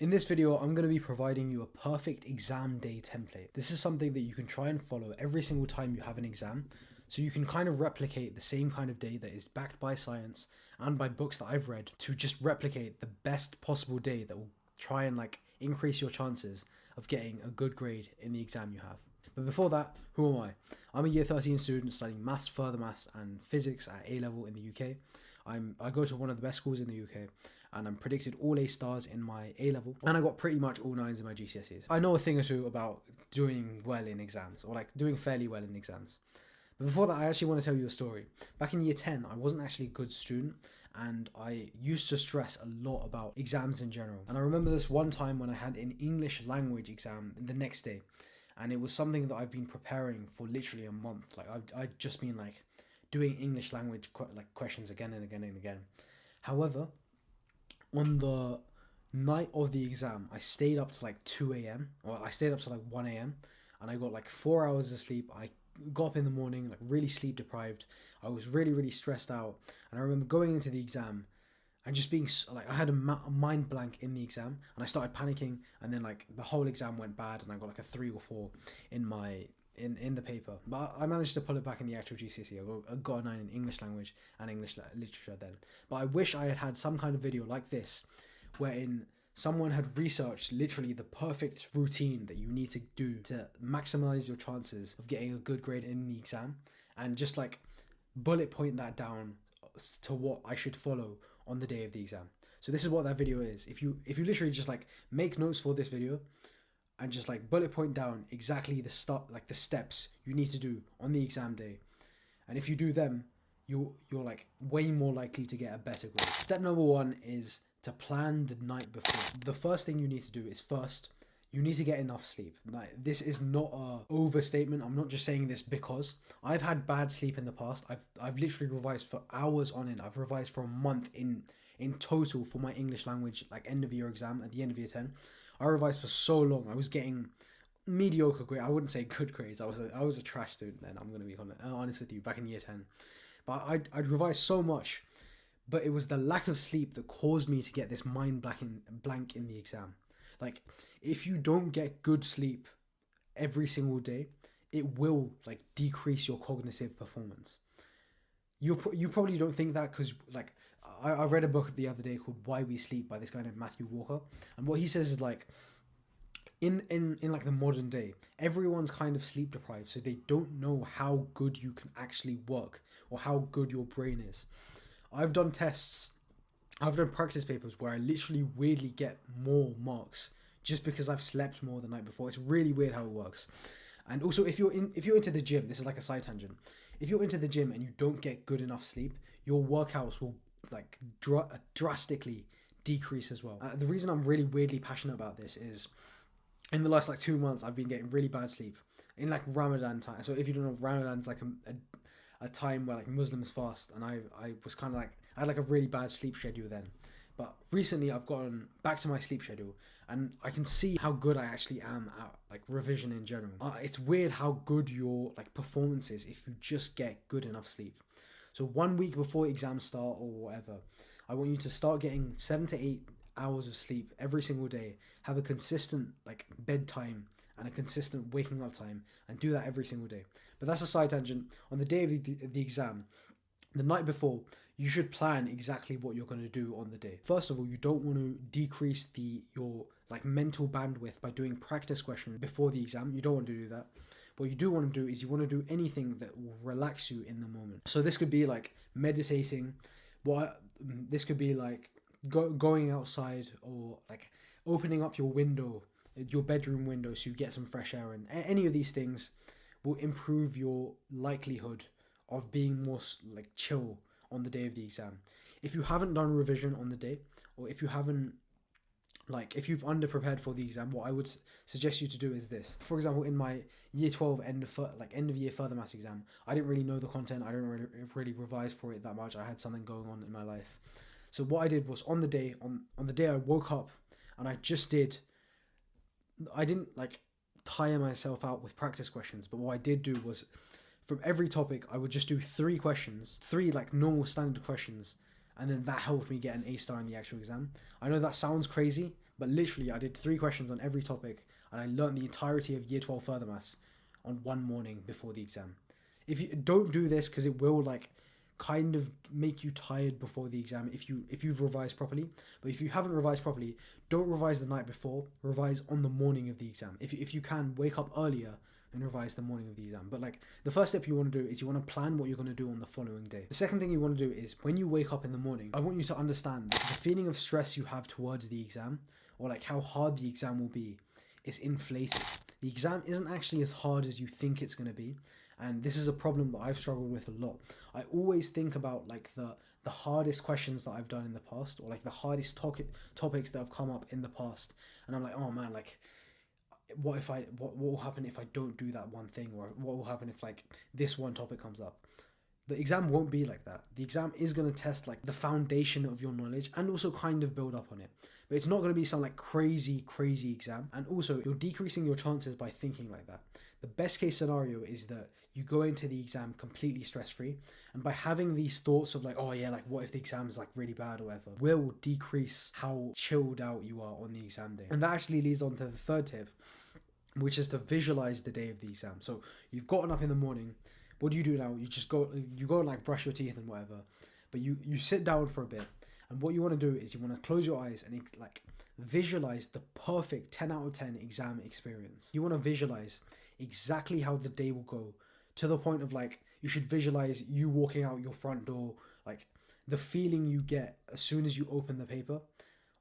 In this video, I'm going to be providing you a perfect exam day template. This is something that you can try and follow every single time you have an exam, so you can kind of replicate the same kind of day that is backed by science and by books that I've read to just replicate the best possible day that will try and increase your chances of getting a good grade in the exam you have. But before that, who am I? I'm a year 13 student studying maths, further maths and physics at A level in the UK. I go to one of the best schools in the UK, and I'm predicted all A stars in my A level, and I got pretty much all 9s in my GCSEs. I know a thing or two about doing well in exams, or doing fairly well in exams. But before that, I actually want to tell you a story. Back in year 10, I wasn't actually a good student, and I used to stress a lot about exams in general. And I remember this one time when I had an English language exam the next day, and it was something that I've been preparing for literally a month. I'd just been doing English language questions again and again and again. However, on the night of the exam, I stayed up to 2 a.m. or I stayed up to 1 a.m. and I got 4 hours of sleep. I got up in the morning really sleep deprived. I was really stressed out, and I remember going into the exam and just being I had a mind blank in the exam, and I started panicking, and then the whole exam went bad, and I got a 3 or 4 in my in the paper. But I managed to pull it back in the actual GCSE. I got a 9 in English language and English literature then. But I wish I had some kind of video like this, wherein someone had researched literally the perfect routine that you need to do to maximize your chances of getting a good grade in the exam, and just bullet point that down to what I should follow on the day of the exam. So this is what that video is. If you literally just make notes for this video and just bullet point down exactly the the steps you need to do on the exam day, and if you do them, you're way more likely to get a better grade. Step number 1 is to plan the night before. The first thing you need to do is you need to get enough sleep. This is not a overstatement. I'm not just saying this because I've had bad sleep in the past. I've literally revised for hours on end. I've revised for a month in total for my English language end of year exam at the end of year 10. I revised for so long. I was getting mediocre grades. I wouldn't say good grades. I was a trash student then. I'm going to be honest with you, back in year 10. But I'd revised so much, but it was the lack of sleep that caused me to get this mind blank in the exam. If you don't get good sleep every single day, it will decrease your cognitive performance. You probably don't think that because I read a book the other day called Why We Sleep by this guy named Matthew Walker, and what he says is in the modern day, everyone's kind of sleep deprived, so they don't know how good you can actually work or how good your brain is. I've done tests, I've done practice papers where I literally weirdly get more marks just because I've slept more the night before. It's really weird how it works. And also, if you're into the gym, this is a side tangent. If you're into the gym and you don't get good enough sleep, your workouts will drastically decrease as well. The reason I'm really weirdly passionate about this is in the last 2 months I've been getting really bad sleep in Ramadan time. So if you don't know, Ramadan's a time where Muslims fast, and I was kind of I had a really bad sleep schedule then. But recently I've gotten back to my sleep schedule, and I can see how good I actually am at revision in general. It's weird how good your performance is if you just get good enough sleep. So 1 week before exams start or whatever, I want you to start getting 7 to 8 hours of sleep every single day. Have a consistent bedtime and a consistent waking up time, and do that every single day. But that's a side tangent. On the day of the exam, the night before, you should plan exactly what you're going to do on the day. First of all, you don't want to decrease your mental bandwidth by doing practice questions before the exam. You don't want to do that. What you do want to do is you want to do anything that will relax you in the moment. So this could be meditating. This could be going outside, or opening up your window, your bedroom window, so you get some fresh air in. Any of these things will improve your likelihood of being more chill on the day of the exam. If you haven't done revision on the day, or if you haven't if you've underprepared for the exam, what I would suggest you to do is this. For example, in my year 12 end of year further maths exam, I didn't really know the content. I didn't really revise for it that much. I had something going on in my life. So what I did was on the day I woke up, and I didn't tire myself out with practice questions, but what I did do was, from every topic, I would just do 3 questions, 3 normal standard questions, and then that helped me get an A star in the actual exam. I know that sounds crazy, But literally, I did 3 questions on every topic, and I learned the entirety of Year 12 Further Maths on one morning before the exam. If you don't do this, because it will like kind of make you tired before the exam if you've revised properly. But if you haven't revised properly, don't revise the night before. Revise on the morning of the exam. If you can, wake up earlier and revise the morning of the exam. But like the first step you want to do is you want to plan what you're going to do on the following day. The second thing you want to do is when you wake up in the morning, I want you to understand the feeling of stress you have towards the exam, or like how hard the exam will be, is inflated. The exam isn't actually as hard as you think it's going to be. And this is a problem that I've struggled with a lot. I always think about like the hardest questions that I've done in the past, or like the hardest topics that have come up in the past. And I'm like, oh man, like what will happen if I don't do that one thing, or what will happen if like this one topic comes up? The exam won't be like that. The exam is going to test like the foundation of your knowledge and also kind of build up on it. But it's not going to be some like crazy exam. And also you're decreasing your chances by thinking like that. The best case scenario is that you go into the exam completely stress-free. And by having these thoughts of like, oh yeah, like what if the exam is like really bad or whatever, will decrease how chilled out you are on the exam day. And that actually leads on to the third tip, which is to visualize the day of the exam. So you've gotten up in the morning. What do you do now? You go and like brush your teeth and whatever, but you sit down for a bit, and what you want to do is you want to close your eyes and like visualize the perfect 10 out of 10 exam experience. You want to visualize exactly how the day will go, to the point of like you should visualize you walking out your front door, like the feeling you get as soon as you open the paper,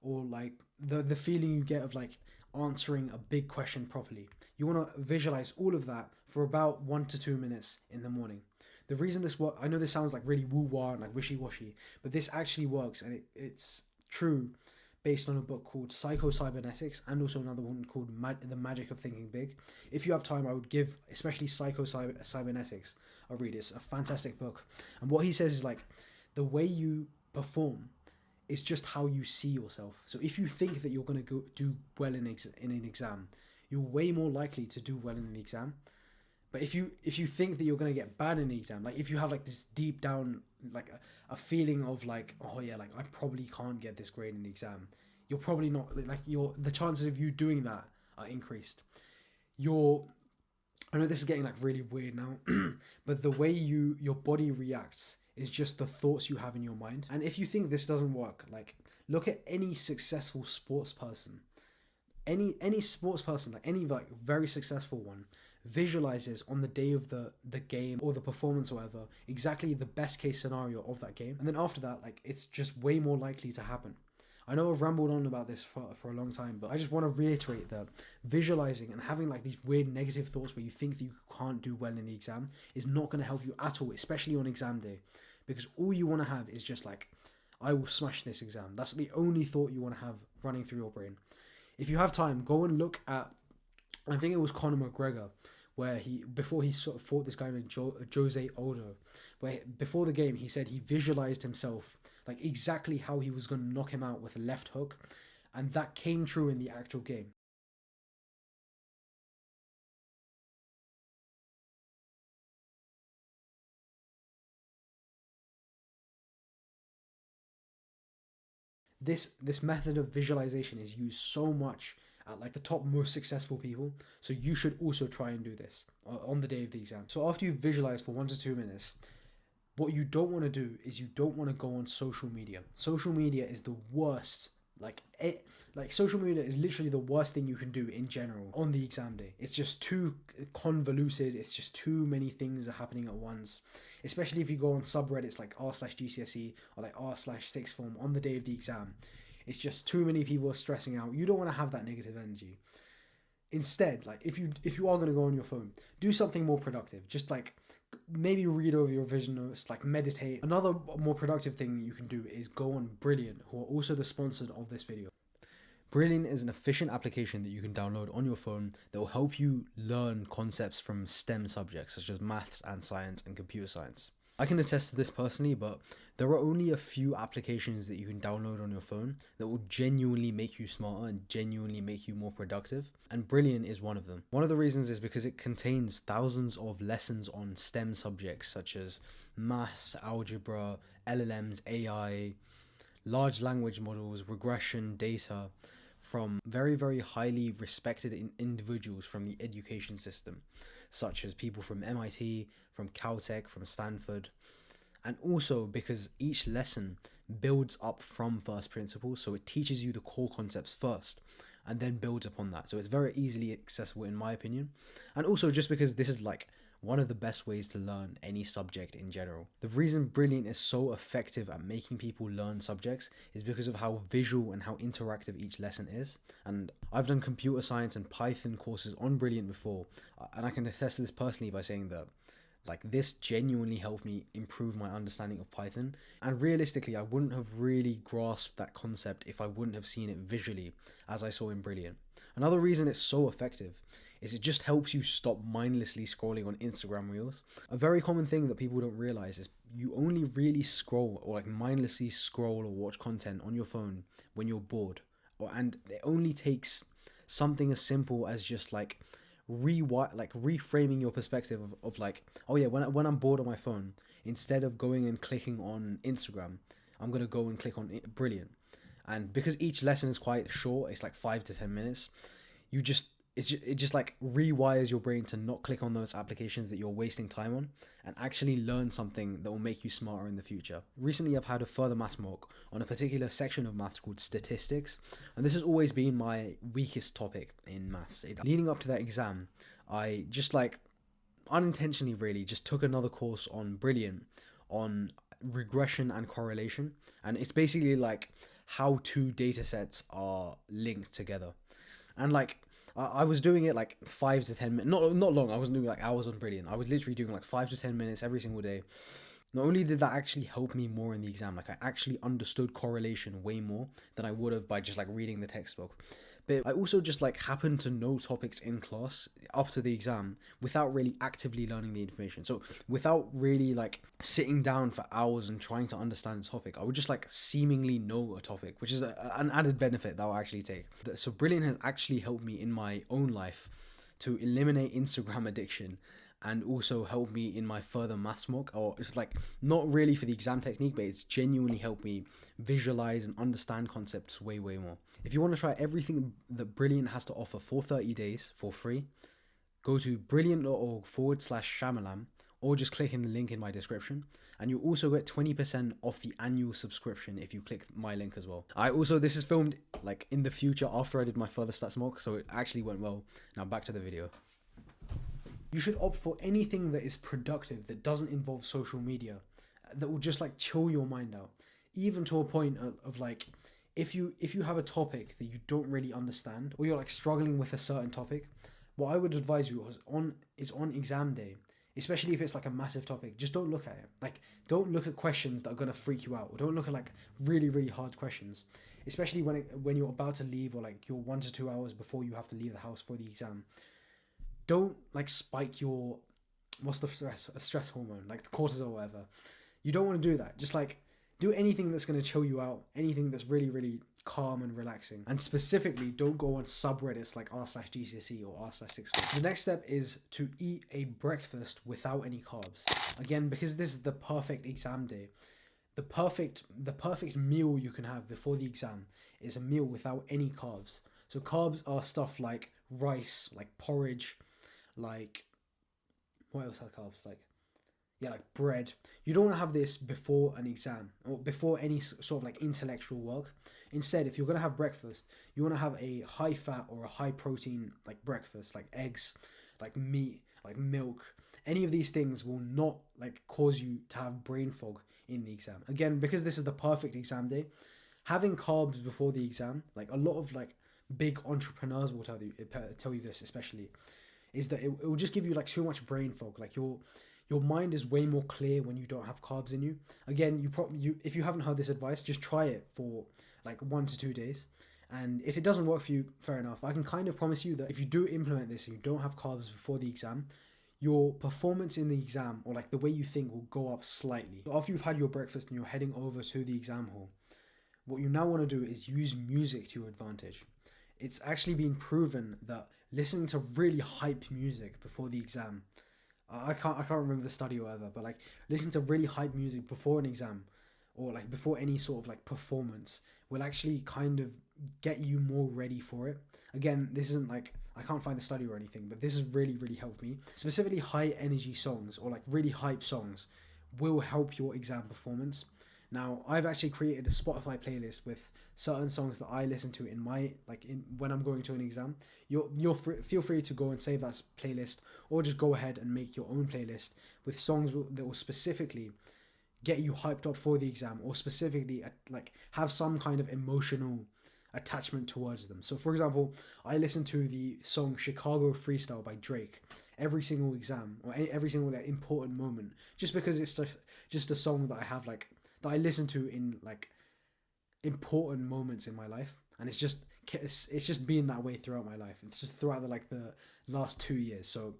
or like the feeling you get of like answering a big question properly. You want to visualize all of that for about 1 to 2 minutes in the morning. The reason this works, I know this sounds like really woo-wah and like wishy-washy, but this actually works, and it's true based on a book called Psycho-Cybernetics, and also another one called The Magic of Thinking Big. If you have time, I would give especially Psycho-Cybernetics a read. It's a fantastic book. And what he says is like the way you perform is just how you see yourself. So if you think that you're going to do well in an exam, you're way more likely to do well in the exam. But if you think that you're going to get bad in the exam, like if you have like this deep down like a feeling of like, oh yeah, like I probably can't get this grade in the exam, you're probably not like the chances of you doing that are increased. I know this is getting like really weird now, but the way your body reacts is just the thoughts you have in your mind. And if you think this doesn't work, like look at any successful sports person. Any sports person, like any like very successful one, visualizes on the day of the game or the performance or whatever exactly the best case scenario of that game. And then after that, like it's just way more likely to happen. I know I've rambled on about this for a long time, but I just want to reiterate that visualizing and having like these weird negative thoughts where you think that you can't do well in the exam is not going to help you at all, especially on exam day, because all you want to have is just like, I will smash this exam. That's the only thought you want to have running through your brain. If you have time, go and look at, I think it was Conor McGregor, where before he sort of fought this guy named Jose Aldo, where before the game he said he visualized himself like exactly how he was going to knock him out with a left hook, and that came true in the actual game. This method of visualization is used so much at like the top most successful people, so you should also try and do this on the day of the exam. So after you visualize for 1 to 2 minutes, what you don't want to do is you don't want to go on social media. Social media is the worst. Like social media is literally the worst thing you can do in general on the exam day. It's just too convoluted. It's just too many things are happening at once. Especially if you go on subreddits like r/GCSE or like r/sixth form on the day of the exam. It's just too many people are stressing out. You don't want to have that negative energy. Instead, like if you are going to go on your phone, do something more productive. Just like maybe read over your vision notes, like meditate. Another more productive thing you can do is go on Brilliant, who are also the sponsor of this video. Brilliant is an efficient application that you can download on your phone that will help you learn concepts from STEM subjects such as maths and science and computer science. I can attest to this personally, but there are only a few applications that you can download on your phone that will genuinely make you smarter and genuinely make you more productive, and Brilliant is one of them. One of the reasons is because it contains thousands of lessons on STEM subjects such as maths, algebra, LLMs, AI, large language models, regression, data, from very, very highly respected individuals from the education system, such as people from MIT, from Caltech, from Stanford. And also because each lesson builds up from first principles, so it teaches you the core concepts first and then builds upon that. So it's very easily accessible in my opinion. And also just because this is like one of the best ways to learn any subject in general. The reason Brilliant is so effective at making people learn subjects is because of how visual and how interactive each lesson is. And I've done computer science and Python courses on Brilliant before, and I can attest to this personally by saying that like this genuinely helped me improve my understanding of Python. And realistically, I wouldn't have really grasped that concept if I wouldn't have seen it visually as I saw in Brilliant. Another reason it's so effective is it just helps you stop mindlessly scrolling on Instagram Reels. A very common thing that people don't realize is you only really scroll or like mindlessly scroll or watch content on your phone when you're bored. And it only takes something as simple as just like reframing your perspective of like, oh yeah, when I'm bored on my phone, instead of going and clicking on Instagram, I'm gonna go and click on Brilliant. And because each lesson is quite short, it's like 5 to 10 minutes, it just like rewires your brain to not click on those applications that you're wasting time on and actually learn something that will make you smarter in the future. Recently, I've had a further maths mock on a particular section of maths called statistics, and this has always been my weakest topic in maths. Leading up to that exam, I just like unintentionally really just took another course on Brilliant on regression and correlation, and it's basically like how two data sets are linked together. And like I was doing it like 5 to 10 minutes, not long. I wasn't doing like hours on Brilliant. I was literally doing like 5 to 10 minutes every single day. Not only did that actually help me more in the exam, like I actually understood correlation way more than I would have by just like reading the textbook. But I also just like happened to know topics in class up to the exam without really actively learning the information. So without really like sitting down for hours and trying to understand the topic, I would just like seemingly know a topic, which is an added benefit that I'll actually take. So Brilliant has actually helped me in my own life to eliminate Instagram addiction and also help me in my further maths mock. Or it's like not really for the exam technique, but it's genuinely helped me visualize and understand concepts way more. If you want to try everything that Brilliant has to offer for 30 days for free, go to brilliant.org/Shamalam or just click in the link in my description, and you also get 20% off the annual subscription if you click my link as well. This is filmed like in the future after I did my further stats mock, so it actually went well. Now back to the video. You should opt for anything that is productive, that doesn't involve social media, that will just like chill your mind out. Even to a point of like, if you have a topic that you don't really understand, or you're like struggling with a certain topic, what I would advise you is on exam day, especially if it's like a massive topic, just don't look at it. Like, don't look at questions that are gonna freak you out, or don't look at like really hard questions, especially when you're about to leave, or like you're 1 to 2 hours before you have to leave the house for the exam. Don't like spike your, what's the stress hormone, like the cortisol or whatever. You don't want to do that. Just like do anything that's going to chill you out, anything that's really calm and relaxing. And specifically, don't go on subreddits like r/GCSE or r/6. The next step is to eat a breakfast without any carbs. Again, because this is the perfect exam day, the perfect meal you can have before the exam is a meal without any carbs. So carbs are stuff like rice, like porridge, like what else has carbs, like bread. You don't want to have this before an exam or before any sort of like intellectual work. Instead, if you're going to have breakfast, you want to have a high fat or a high protein like breakfast, like eggs, like meat, like milk. Any of these things will not like cause you to have brain fog in the exam. Again, because this is the perfect exam day, having carbs before the exam, like a lot of like big entrepreneurs will tell you this, especially, is that it will just give you like too much brain fog. Like your mind is way more clear when you don't have carbs in you. Again, if you haven't heard this advice, just try it for like 1 to 2 days. And if it doesn't work for you, fair enough. I can kind of promise you that if you do implement this and you don't have carbs before the exam, your performance in the exam, or like the way you think, will go up slightly. So after you've had your breakfast and you're heading over to the exam hall, what you now want to do is use music to your advantage. It's actually been proven that listening to really hype music before the exam, I can't remember the study or whatever, but like listening to really hype music before an exam or like before any sort of like performance will actually kind of get you more ready for it. Again, this isn't like, I can't find the study or anything, but this has really helped me. Specifically, high energy songs or like really hype songs will help your exam performance. Now, I've actually created a Spotify playlist with certain songs that I listen to in my when I'm going to an exam. Feel free to go and save that playlist, or just go ahead and make your own playlist with songs that will specifically get you hyped up for the exam, or specifically like have some kind of emotional attachment towards them. So for example, I listen to the song Chicago Freestyle by Drake every single exam, or every single like important moment, just because it's just a song that I have like, that I listen to in like important moments in my life, and it's just been that way throughout my life. It's just throughout the last 2 years. So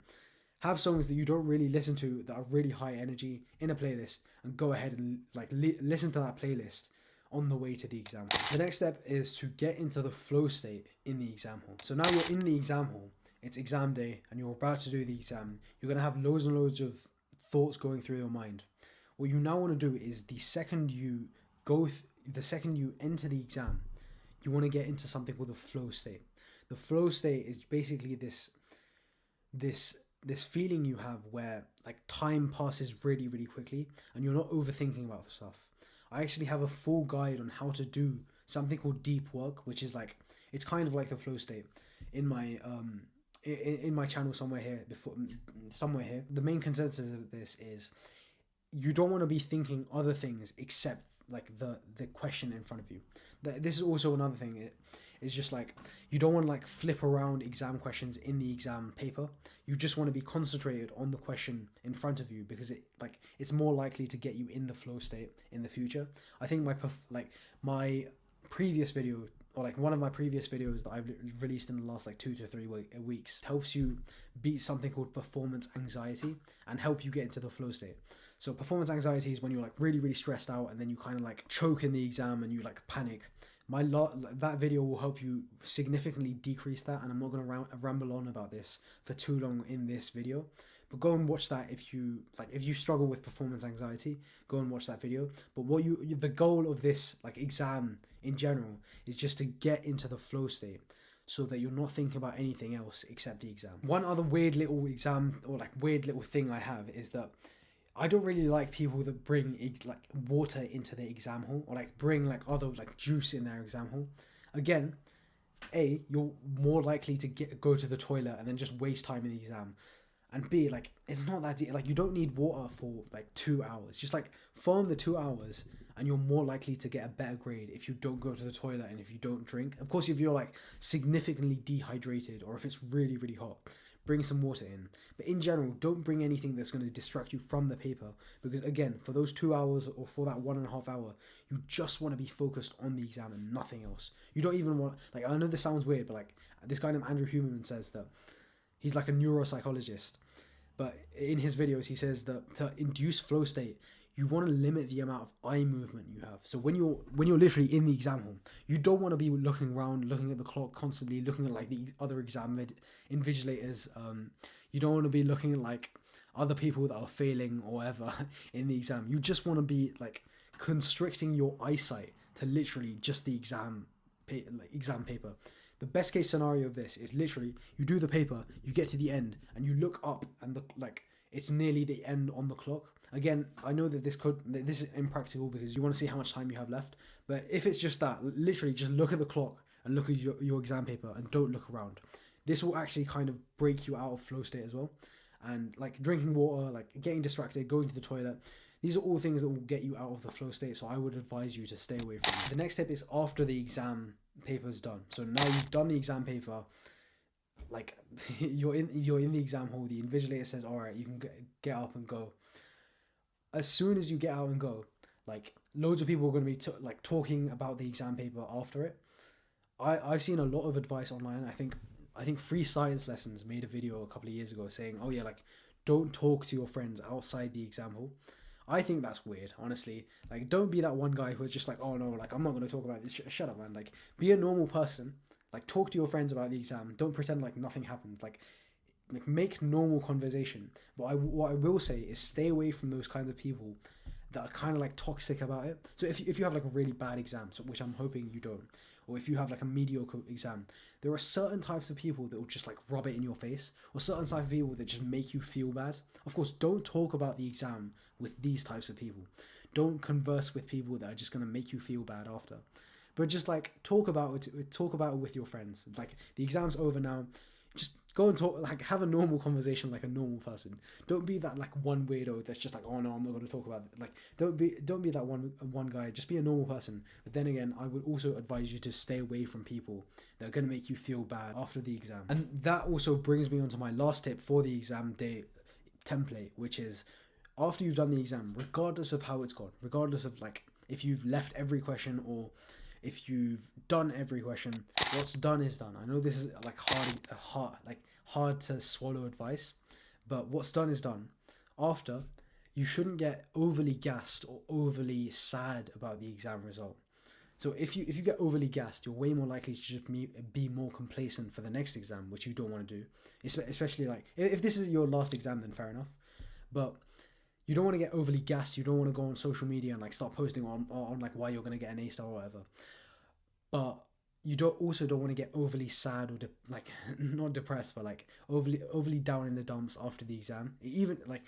have songs that you don't really listen to that are really high energy in a playlist, and go ahead and like listen to that playlist on the way to the exam. The next step is to get into the flow state in the exam hall. So now you're in the exam hall, it's exam day, and you're about to do the exam. You're going to have loads and loads of thoughts going through your mind. What you now want to do is the second you enter the exam, you want to get into something called the flow state. The flow state is basically this feeling you have where like time passes really quickly, and you're not overthinking about the stuff. I actually have a full guide on how to do something called deep work, which is like, it's kind of like the flow state in my in my channel somewhere here. The main consensus of this is you don't want to be thinking other things except like the question in front of you. This is also another thing. It's just like, you don't want to like flip around exam questions in the exam paper. You just want to be concentrated on the question in front of you, because it's more likely to get you in the flow state in the future. I think my previous video, or like one of my previous videos that I've released in the last like 2 to 3 weeks, helps you beat something called performance anxiety and help you get into the flow state. So performance anxiety is when you're like really stressed out, and then you kind of like choke in the exam and you like panic. That video will help you significantly decrease that, and I'm not going to ramble on about this for too long in this video, but go and watch that if you struggle with performance anxiety. Go and watch that video. But the goal of this like exam in general is just to get into the flow state, so that you're not thinking about anything else except the exam. One other weird little thing I have is that I don't really like people that bring like water into the exam hall, or like bring like other like juice in their exam hall. Again, you're more likely to go to the toilet and then just waste time in the exam. And B, like, it's not that deep. Like, you don't need water for like 2 hours. Just like farm the 2 hours, and you're more likely to get a better grade if you don't go to the toilet and if you don't drink. Of course, if you're like significantly dehydrated, or if it's really hot, bring some water in. But in general, don't bring anything that's going to distract you from the paper, because again, for those 2 hours, or for that 1.5 hour, you just want to be focused on the exam and nothing else. You don't even want, like, I know this sounds weird, but like this guy named Andrew Huberman says that he's like a neuropsychologist, but in his videos he says that to induce flow state, you want to limit the amount of eye movement you have. So when you're literally in the exam hall, you don't want to be looking around, looking at the clock constantly, looking at like the other exam invigilators. You don't want to be looking at like other people that are failing or whatever in the exam. You just want to be like constricting your eyesight to literally just the exam paper. The best case scenario of this is literally you do the paper, you get to the end, and you look up, and it's nearly the end on the clock. Again, I know that this is impractical because you want to see how much time you have left. But if it's just that, literally just look at the clock and look at your exam paper and don't look around. This will actually kind of break you out of flow state as well. And like drinking water, like getting distracted, going to the toilet, these are all things that will get you out of the flow state. So I would advise you to stay away from it. The next step is after the exam paper is done. So now you've done the exam paper, like you're in the exam hall, the invigilator says, all right, you can get up and go. As soon as you get out and go, like loads of people are going to be talking about the exam paper after it. I've seen a lot of advice online. I think Free Science Lessons made a video a couple of years ago saying, oh yeah, like don't talk to your friends outside the exam hall. I think that's weird, honestly. Like, don't be that one guy who's just like, oh no, like I'm not going to talk about this. Shut up, man. Like, be a normal person. Like, talk to your friends about the exam. Don't pretend like nothing happened. Like make normal conversation. But what I will say is stay away from those kinds of people that are kind of like toxic about it. So if you have like a really bad exam, so, which I'm hoping you don't, or if you have like a mediocre exam, there are certain types of people that will just like rub it in your face, or certain types of people that just make you feel bad. Of course, don't talk about the exam with these types of people. Don't converse with people that are just going to make you feel bad after. But just like talk about it with your friends. Like, the exam's over now. Just go and talk, like have a normal conversation like a normal person. Don't be that like one weirdo that's just like, oh no, I'm not going to talk about it. Like, don't be that one guy. Just be a normal person. But then again, I would also advise you to stay away from people that are going to make you feel bad after the exam. And that also brings me on to my last tip for the exam day template, which is, after you've done the exam, regardless of how it's gone, regardless of like if you've left every question or if you've done every question, what's done is done. I know this is like hard to swallow advice, but what's done is done. After, you shouldn't get overly gassed or overly sad about the exam result. So if you get overly gassed, you're way more likely to just be more complacent for the next exam, which you don't want to do. Especially like if this is your last exam, then fair enough. But you don't want to get overly gassed. You don't want to go on social media and like start posting on like why you're going to get an A star or whatever. But you don't want to get overly sad or like not depressed, but like overly down in the dumps after the exam. Even like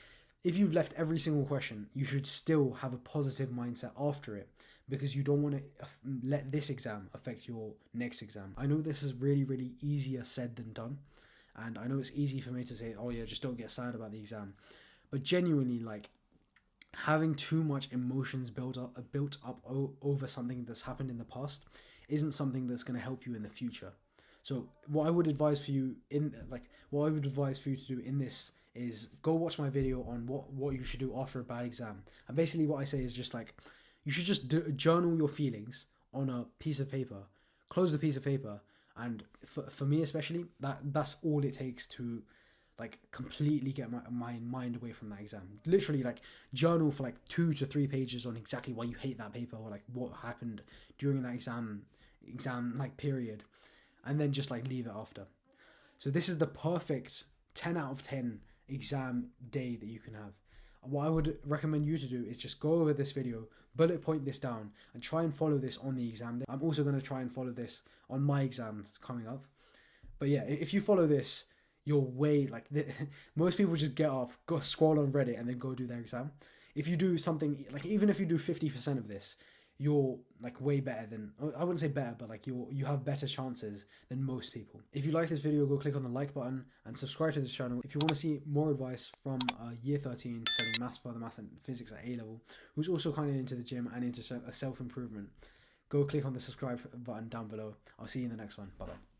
if you've left every single question, you should still have a positive mindset after it, because you don't want to let this exam affect your next exam. I know this is really, really easier said than done. And I know it's easy for me to say, oh yeah, just don't get sad about the exam. But genuinely, like, having too much emotions built up over something that's happened in the past isn't something that's going to help you in the future. So what I would advise for you to do in this is go watch my video on what you should do after a bad exam. And basically what I say is just like, you should just journal your feelings on a piece of paper, close the piece of paper. And for me especially, that's all it takes to like completely get my mind away from that exam. Literally, like, journal for like 2 to 3 pages on exactly why you hate that paper, or like what happened during that exam like period, and then just like leave it after. So this is the perfect 10 out of 10 exam day that you can have. What I would recommend you to do is just go over this video, bullet point this down, and try and follow this on the exam day. I'm also going to try and follow this on my exams coming up. But yeah, if you follow this, you're way like most people just get up, go scroll on Reddit, and then go do their exam. If you do something like, even if you do 50% of this, you're like way better than, I wouldn't say better, but like you have better chances than most people. If you like this video, go click on the like button and subscribe to this channel. If you want to see more advice from year 13 studying maths, further maths and physics at A level, who's also kind of into the gym and into self-improvement, go click on the subscribe button down below. I'll see you in the next one. Bye bye.